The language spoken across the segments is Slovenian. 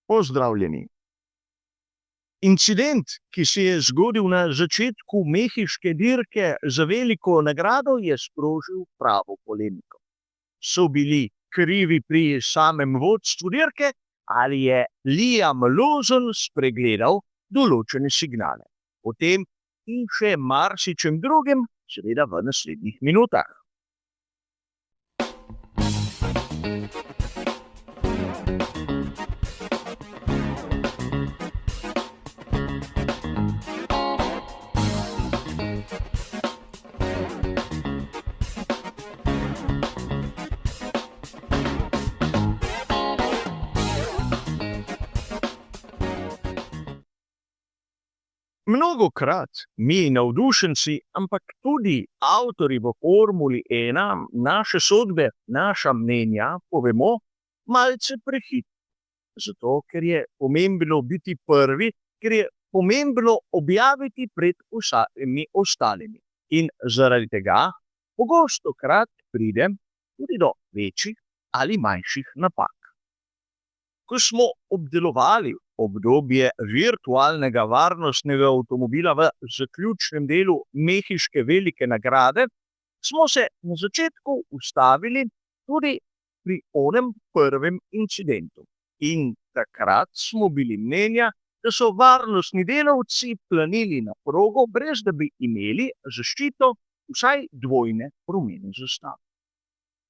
Pozdravljeni. Incident, ki se je zgodil na začetku mehiške dirke za veliko nagrado, je sprožil pravo polemiko. So bili krivi pri samem vodstvu dirke ali je Liam Lawson spregledal določene signale? O tem in še marsičem drugem, seveda v naslednjih minutah. Mnogokrat mi navdušenci, ampak tudi avtorji v Formuli 1 naše sodbe, naša mnenja povemo malce prehitro. Zato, ker je pomembno biti prvi, ker je pomembno objaviti pred vsemi ostalimi. In zaradi tega pogostokrat pride tudi do večjih ali manjših napak. Ko smo obdelovali obdobje virtualnega varnostnega avtomobila v zaključnem delu mehiške velike nagrade, smo se na začetku ustavili tudi pri onem prvem incidentu. In takrat smo bili mnenja, da so varnostni delavci planili na progo, brez da bi imeli zaščito vsaj dvojne rumene zastave.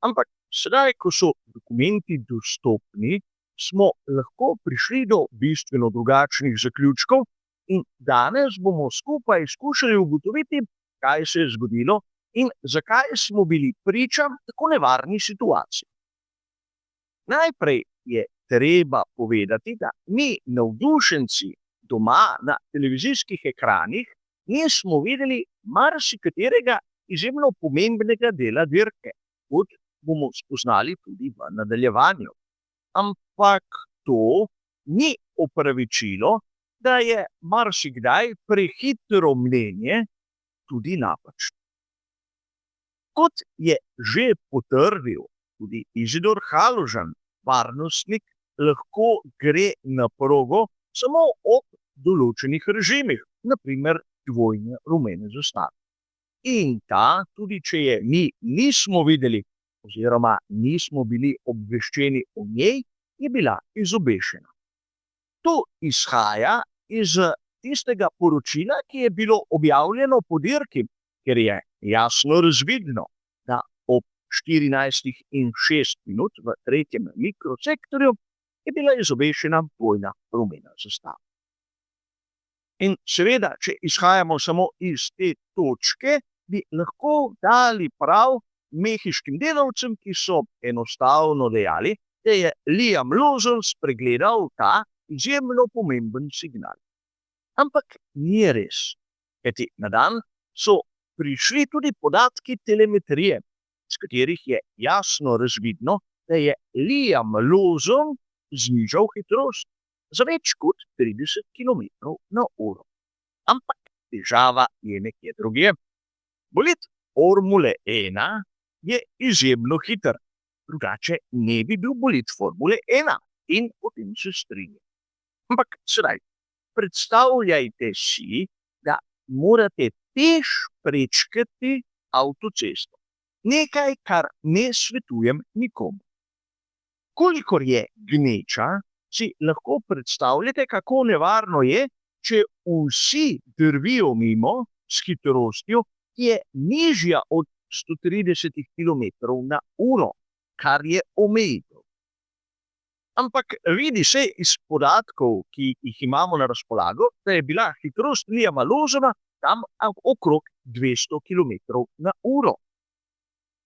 Ampak sedaj, ko so dokumenti dostopni, smo lahko prišli do bistveno drugačnih zaključkov in danes bomo skupaj skušali ugotoviti, kaj se je zgodilo in zakaj smo bili priča tako nevarni situaciji. Najprej je treba povedati, da mi navdušenci doma na televizijskih ekranih nismo videli marsikaterega izjemno pomembnega dela dirke, kot bomo spoznali tudi v nadaljevanju. Ampak to ni opravičilo, da je marsikdaj prehitro mnenje tudi napačno. Kot je že potrdil tudi Izidor Haložan, varnostnik lahko gre na progo samo ob določenih režimih, na primer dvojne rumene zastave. In ta, tudi če je mi nismo videli, oziroma nismo bili obveščeni o njej, je bila izobešena. To izhaja iz tistega poročila, ki je bilo objavljeno po dirki, ker je jasno razvidno, da ob 14:06 v tretjem mikrosektorju je bila izobešena dvojna rumena zastava. In seveda, če izhajamo samo iz te točke, bi lahko dali prav mehiškim delavcem, ki so enostavno dejali, da je Liam Lawson spregledal ta izjemno pomemben signal. Ampak ni res, kajti na dan so prišli tudi podatki telemetrije, s katerih je jasno razvidno, da je Liam Lawson znižal hitrost za več kot 30 km/h. Ampak težava je nekje drugje. Bolid Formule 1 je izjemno hiter, drugače ne bi bil bolid Formule 1 in o tem se strinjam. Ampak sedaj, predstavljajte si, da morate peš prečkati avtocesto. Nekaj, kar ne svetujem nikomu. Kolikor je gneča, si lahko predstavljate, kako nevarno je, če vsi drvijo mimo s hitrostjo, ki je nižja od 130 km/h, kar je omejitev. Ampak vidi se iz podatkov, ki jih imamo na razpolago, da je bila hitrost Liama Lawsona tam okrog 200 km/h.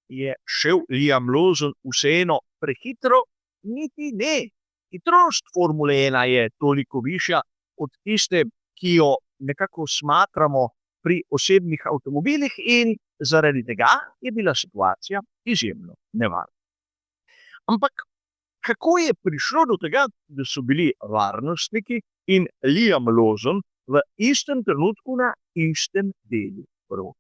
Je šel Liam Lawson vseeno prehitro? Niti ne. Hitrost Formule 1 je toliko višja od tiste, ki jo nekako smatramo pri osebnih avtomobilih in zaradi tega je bila situacija izjemno nevarna. Ampak kako je prišlo do tega, da so bili varnostniki in Liam Lawson v istem trenutku na istem delu proge?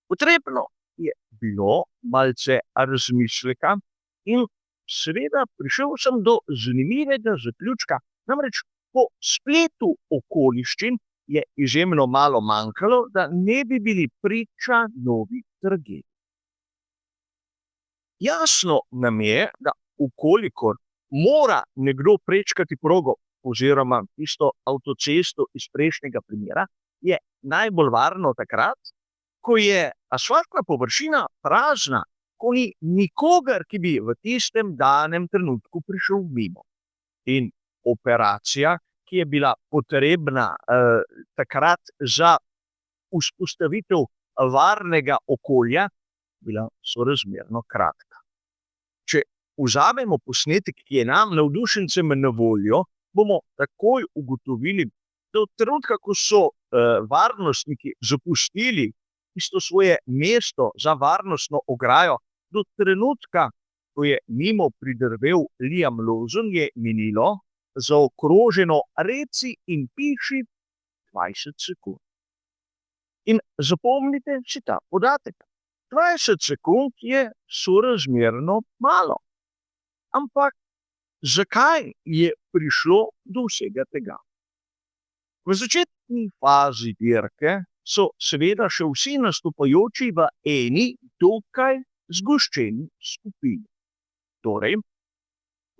Potrebno je bilo malce razmisleka in seveda prišel sem do zanimivega zaključka. Namreč po spletu okoliščin je izjemno malo manjkalo, da ne bi bili priča novi tragediji. Jasno nam je, da ukolikor mora nekdo prečkati progo oziroma tisto avtocesto iz prejšnjega primera, je najbolj varno takrat, ko je asfaltna površina prazna, ko ni nikogar, ki bi v tistem danem trenutku prišel mimo. In operacija, ki je bila potrebna takrat za vzpostavitev varnega okolja, bila sorazmerno kratka. Če vzamemo posnetek, ki je nam navdušencem na voljo, bomo takoj ugotovili, da od trenutka, ko so varnostniki zapustili tisto svoje mesto za varnostno ograjo, do trenutka, ko je mimo pridrvel Liam Lawson, je minilo zaokroženo reci in piši 20 sekund. In zapomnite si ta podatek. 20 sekund je sorazmerno malo. Ampak zakaj je prišlo do vsega tega? V začetni fazi dirke so seveda še vsi nastopajoči v eni dokaj zgoščeni skupini. Torej,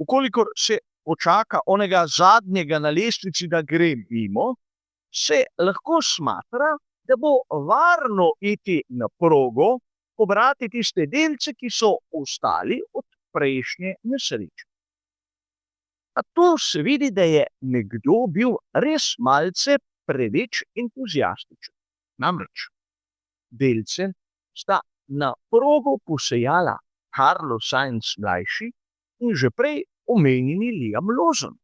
ukolikor se počaka onega zadnjega na lestvici, da gre mimo, se lahko smatra, da bo varno iti na progo, pobrati tiste delce, ki so ostali od prejšnje nesreče. A tu se vidi, da je nekdo bil res malce preveč entuziastičen. Namreč delce sta na progo posejala Carlos Sainz mlajši in že prej omenjeni Liam Lawson.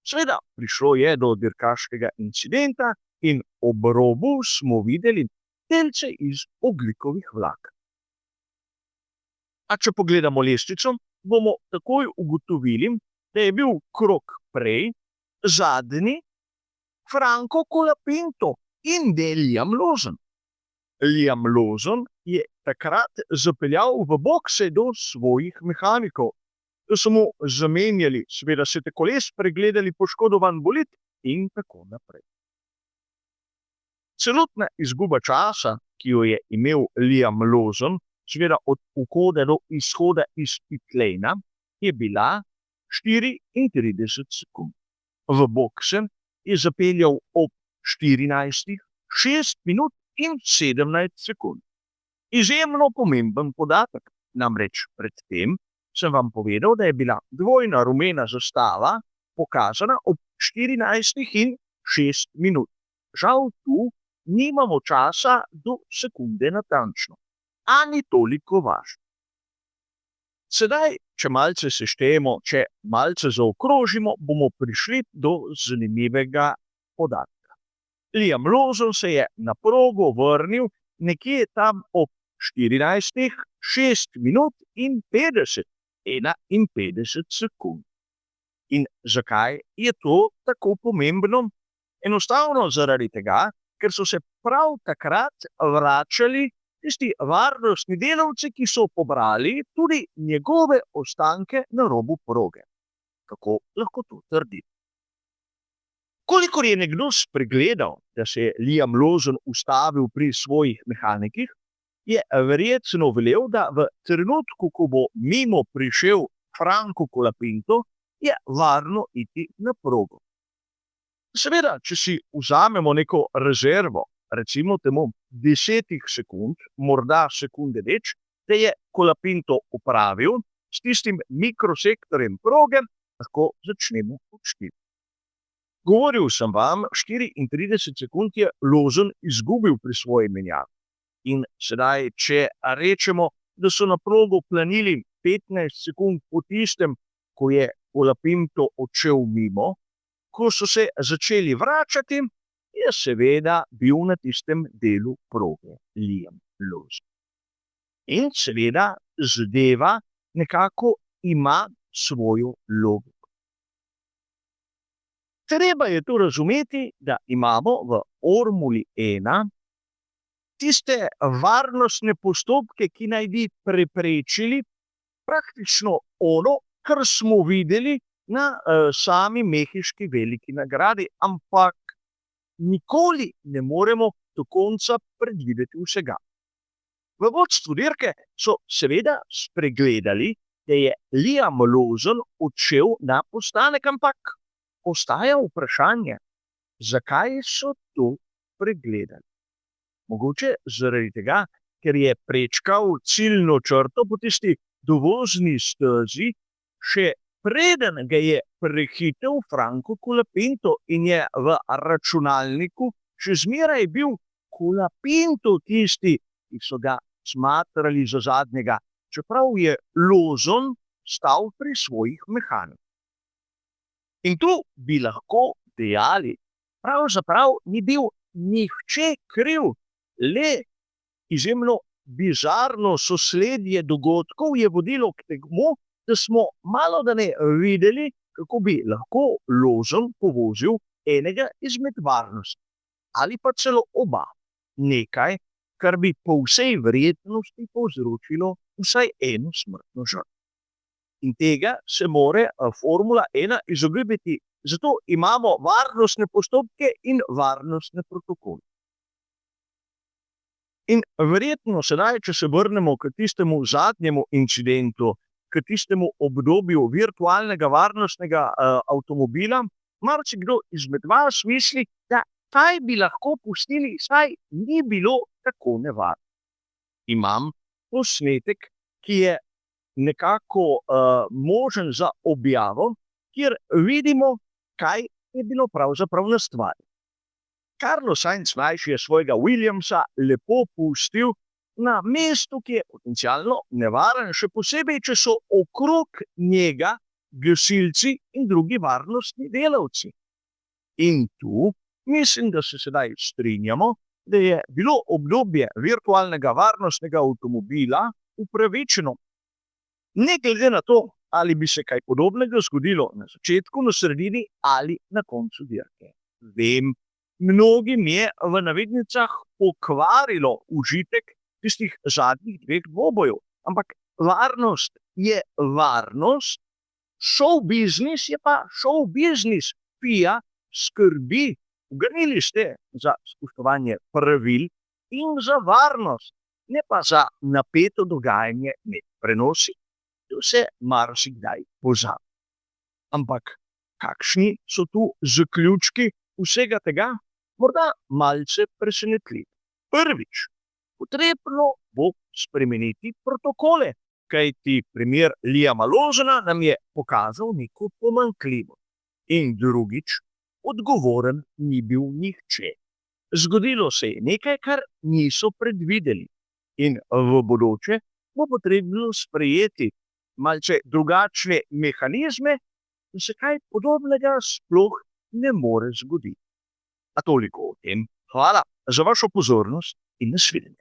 Seveda, prišlo je do dirkaškega incidenta in ob robu smo videli delce iz ogljikovih vlaken. A če pogledamo lestvico, bomo takoj ugotovili, da je bil krog prej zadnji Franco Colapinto in ne Liam Lawson. Liam Lawson je takrat zapeljal v bokse do svojih mehanikov, da so mu zamenjali seveda sete koles, pregledali poškodovan bolid in tako naprej. Celotna izguba časa, ki jo je imel Liam Lawson, seveda od vhoda do izhoda iz pitlejna, je bila 34 sekund. V bokse je zapeljal ob 14, 6 minut in 17 sekund. Izjemno pomemben podatek, namreč pred tem sem vam povedal, da je bila dvojna rumena zastava pokazana ob 14 in 6 minut. Žal tu nimamo časa do sekunde natančno, ani toliko važno. Sedaj, če malce seštejemo, če malce zaokrožimo, bomo prišli do zanimivega podatka. Liam Lawson se je na progo vrnil nekje tam ob 14, 6 minut in 51 sekund. In zakaj je to tako pomembno? Enostavno zaradi tega, ker so se prav takrat vračali tisti varnostni delavci, ki so pobrali tudi njegove ostanke na robu proge. Kako lahko to trdim? Kolikor je nekdo spregledal, da se je Liam Lawson ustavil pri svojih mehanikih, je verjetno velel, da v trenutku, ko bo mimo prišel Franco Colapinto, je varno iti na progo. Seveda, če si vzamemo neko rezervo, recimo temu 10 sekund, morda sekunde več, da je Colapinto opravil s tistim mikrosektorjem proge, lahko začnemo odšteti. Govoril sem vam, 34 sekund je Lawson izgubil pri svoji menjavi. In sedaj, če rečemo, da so na progo planili 15 sekund po tistem, ko je Colapinto odšel mimo, ko so se začeli vračati, je seveda bil na tistem delu proge Liam Lawson. In seveda zadeva nekako ima svojo logiko. Treba je to razumeti, da imamo v Formuli 1 tiste varnostne postopke, ki naj bi preprečili, praktično ono, kar smo videli na sami mehiški veliki nagradi, ampak nikoli ne moremo do konca predvideti vsega. V vodstvu dirke so seveda spregledali, da je Liam Lawson odšel na postanek, ampak ostaja vprašanje, zakaj so to spregledali. Mogoče zaradi tega, ker je prečkal ciljno črto po tisti dovozni stezi, še preden ga je prehitel Franco Colapinto in je v računalniku še zmeraj bil Colapinto tisti, ki so ga smatrali za zadnjega, čeprav je Lawson stal pri svojih mehanikih. In tu bi lahko dejali, pravzaprav ni bil nihče kriv, le izjemno bizarno sosledje dogodkov je vodilo k temu, da smo malodane videli, kako bi lahko Lawson povozil enega izmed varnosti ali pa celo oba. Nekaj, kar bi po vsej verjetnosti povzročilo vsaj eno smrtno žrtev. In tega se mora Formula 1 izogibati, zato imamo varnostne postopke in varnostne protokole. In verjetno sedaj, če se vrnemo k tistemu zadnjemu incidentu, k tistemu obdobju virtualnega varnostnega avtomobila, marsikdo izmed vas misli, da kaj bi lahko pustili, saj ni bilo tako nevarno. Imam posnetek, ki je nekako možen za objavo, kjer vidimo, kaj je bilo pravzaprav na stvari. Carlos Sainz mlajši je svojega Williamsa lepo pustil na mestu, ki je potencialno nevaren, še posebej, če so okrog njega gasilci in drugi varnostni delavci. In tu mislim, da se sedaj strinjamo, da je bilo obdobje virtualnega varnostnega avtomobila upravičeno. Ne glede na to, ali bi se kaj podobnega zgodilo na začetku, na sredini ali na koncu dirke. Vem, mnogim je v navednicah pokvarilo užitek tistih zadnjih 2 dvobojev, ampak varnost je varnost, show business je pa show business. FIA skrbi, ugrnili ste za spoštovanje pravil in za varnost, ne pa za napeto dogajanje med prenosi. To se marsikdaj pozabi. Ampak kakšni so tu zaključki vsega tega? Morda malce presenetljivi. Prvič, potrebno bo spremeniti protokole, kajti primer Liama Lawsona nam je pokazal neko pomanjkljivost. In drugič, odgovoren ni bil nihče. Zgodilo se je nekaj, kar niso predvideli. In v bodoče bo potrebno sprejeti malce drugačne mehanizme, da se kaj podobnega sploh ne more zgoditi. A toliko o tem. Hvala za vašo pozornost in nasvidenje.